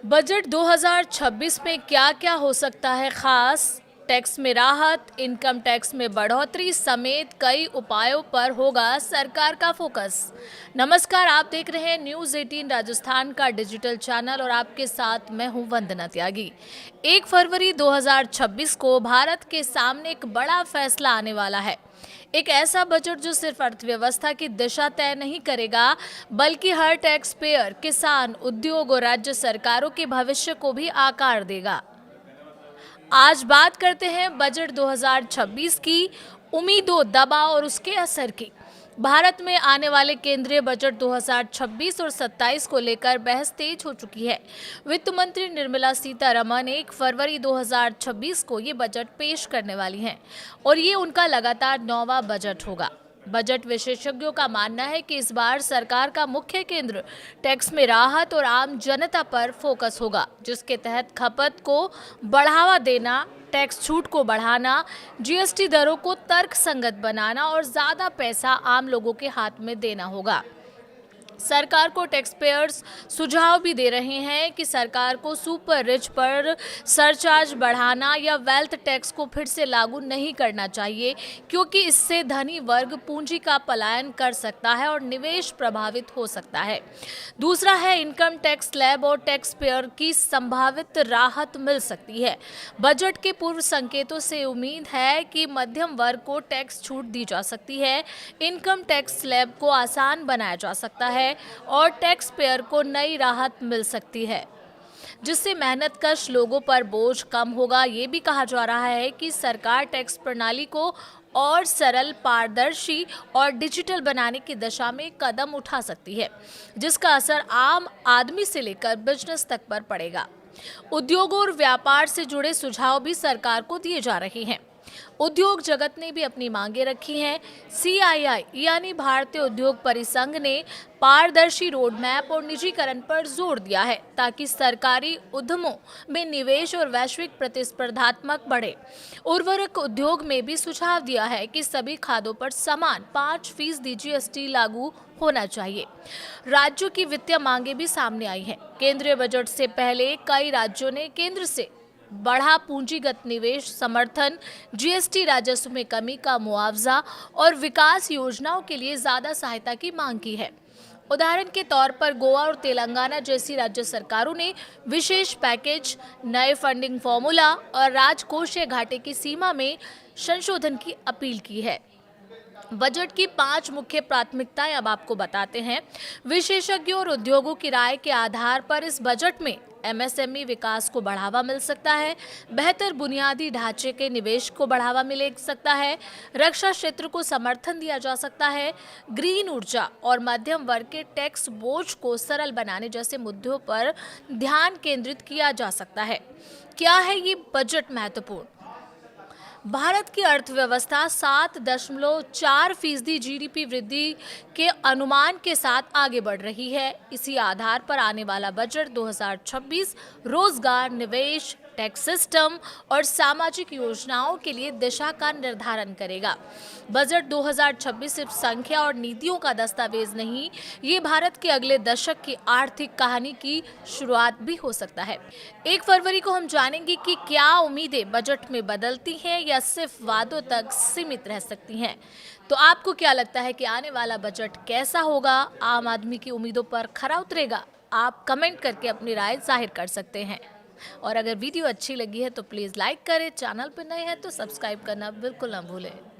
Budget 2026 में क्या क्या हो सकता है खास? टैक्स में राहत, इनकम टैक्स में बढ़ोतरी समेत कई उपायों पर होगा सरकार का फोकस। नमस्कार, आप देख रहे हैं न्यूज़ 18 राजस्थान का डिजिटल चैनल और आपके साथ मैं हूं वंदना त्यागी। 1 फरवरी 2026 को भारत के सामने एक बड़ा फैसला आने वाला है। एक ऐसा बजट जो सिर्फ अर्थव्यवस्था की दिशा तय नहीं करेगा, बल्कि हर टैक्स पेयर, किसान, उद्योग और राज्य सरकारों के भविष्य को भी आकार देगा। आज बात करते हैं बजट 2026 की उम्मीदों, दबाव और उसके असर की। भारत में आने वाले केंद्रीय बजट 2026 और 27 को लेकर बहस तेज हो चुकी है। वित्त मंत्री निर्मला सीतारमण 1 फरवरी 2026 को ये बजट पेश करने वाली हैं और ये उनका लगातार 9वां बजट होगा। बजट विशेषज्ञों का मानना है कि इस बार सरकार का मुख्य केंद्र टैक्स में राहत और आम जनता पर फोकस होगा, जिसके तहत खपत को बढ़ावा देना, टैक्स छूट को बढ़ाना, जीएसटी दरों को तर्कसंगत बनाना और ज्यादा पैसा आम लोगों के हाथ में देना होगा। सरकार को टैक्स पेयर्स सुझाव भी दे रहे हैं कि सरकार को सुपर रिच पर सरचार्ज बढ़ाना या वेल्थ टैक्स को फिर से लागू नहीं करना चाहिए, क्योंकि इससे धनी वर्ग पूंजी का पलायन कर सकता है और निवेश प्रभावित हो सकता है। दूसरा है इनकम टैक्स स्लैब और टैक्स पेयर की संभावित राहत मिल सकती है। बजट के पूर्व संकेतों से उम्मीद है कि मध्यम वर्ग को टैक्स छूट दी जा सकती है, इनकम टैक्स स्लैब को आसान बनाया जा सकता है और टैक्स पेयर को नई राहत मिल सकती है, जिससे मेहनतकश लोगों पर बोझ कम होगा। ये भी कहा जा रहा है कि सरकार टैक्स प्रणाली को और सरल, पारदर्शी और डिजिटल बनाने की दिशा में कदम उठा सकती है, जिसका असर आम आदमी से लेकर बिजनेस तक पर पड़ेगा। उद्योग और व्यापार से जुड़े सुझाव भी सरकार को दिए जा रहे हैं। उद्योग जगत ने भी अपनी मांगे रखी हैं। सीआईआई यानी भारतीय उद्योग परिसंघ ने पारदर्शी रोडमैप और निजीकरण पर जोर दिया है, ताकि सरकारी उद्यमों में निवेश और वैश्विक प्रतिस्पर्धात्मक बढ़े। उर्वरक उद्योग में भी सुझाव दिया है कि सभी खादों पर समान 5% जीएसटी लागू होना चाहिए। राज्यों की वित्तीय मांगे भी सामने आई हैं। केंद्रीय बजट से पहले कई राज्यों ने केंद्र से बढ़ा पूंजीगत निवेश, समर्थन, जीएसटी राजस्व में कमी का मुआवजा और विकास योजनाओं के लिए ज्यादा सहायता की मांग की है। उदाहरण के तौर पर गोवा और तेलंगाना जैसी राज्य सरकारों ने विशेष पैकेज, नए फंडिंग फॉर्मूला और राजकोषीय घाटे की सीमा में संशोधन की अपील की है। बजट की 5 मुख्य प्राथमिकताएं अब आपको बताते हैं। विशेषज्ञों और उद्योगों की राय के आधार पर इस बजट में एमएसएमई विकास को बढ़ावा मिल सकता है, बेहतर बुनियादी ढांचे के निवेश को बढ़ावा मिल सकता है, रक्षा क्षेत्र को समर्थन दिया जा सकता है, ग्रीन ऊर्जा और मध्यम वर्ग के टैक्स बोझ को सरल बनाने जैसे मुद्दों पर ध्यान केंद्रित किया जा सकता है। क्या है ये बजट महत्वपूर्ण? भारत की अर्थव्यवस्था 7.4% जीडीपी वृद्धि के अनुमान के साथ आगे बढ़ रही है। इसी आधार पर आने वाला बजट 2026 रोजगार, निवेश, टैक्स सिस्टम और सामाजिक योजनाओं के लिए दिशा का निर्धारण करेगा। बजट 2026 सिर्फ संख्या और नीतियों का दस्तावेज नहीं, ये भारत के अगले दशक की आर्थिक कहानी की शुरुआत भी हो सकता है। 1 फरवरी को हम जानेंगे कि क्या उम्मीदें बजट में बदलती हैं या सिर्फ वादों तक सीमित रह सकती हैं। तो आपको क्या लगता है कि आने वाला बजट कैसा होगा? आम आदमी की उम्मीदों पर खरा उतरेगा? आप कमेंट करके अपनी राय जाहिर कर सकते हैं। और अगर वीडियो अच्छी लगी है तो प्लीज़ लाइक करें, चैनल पर नए हैं तो सब्सक्राइब करना बिल्कुल ना भूलें।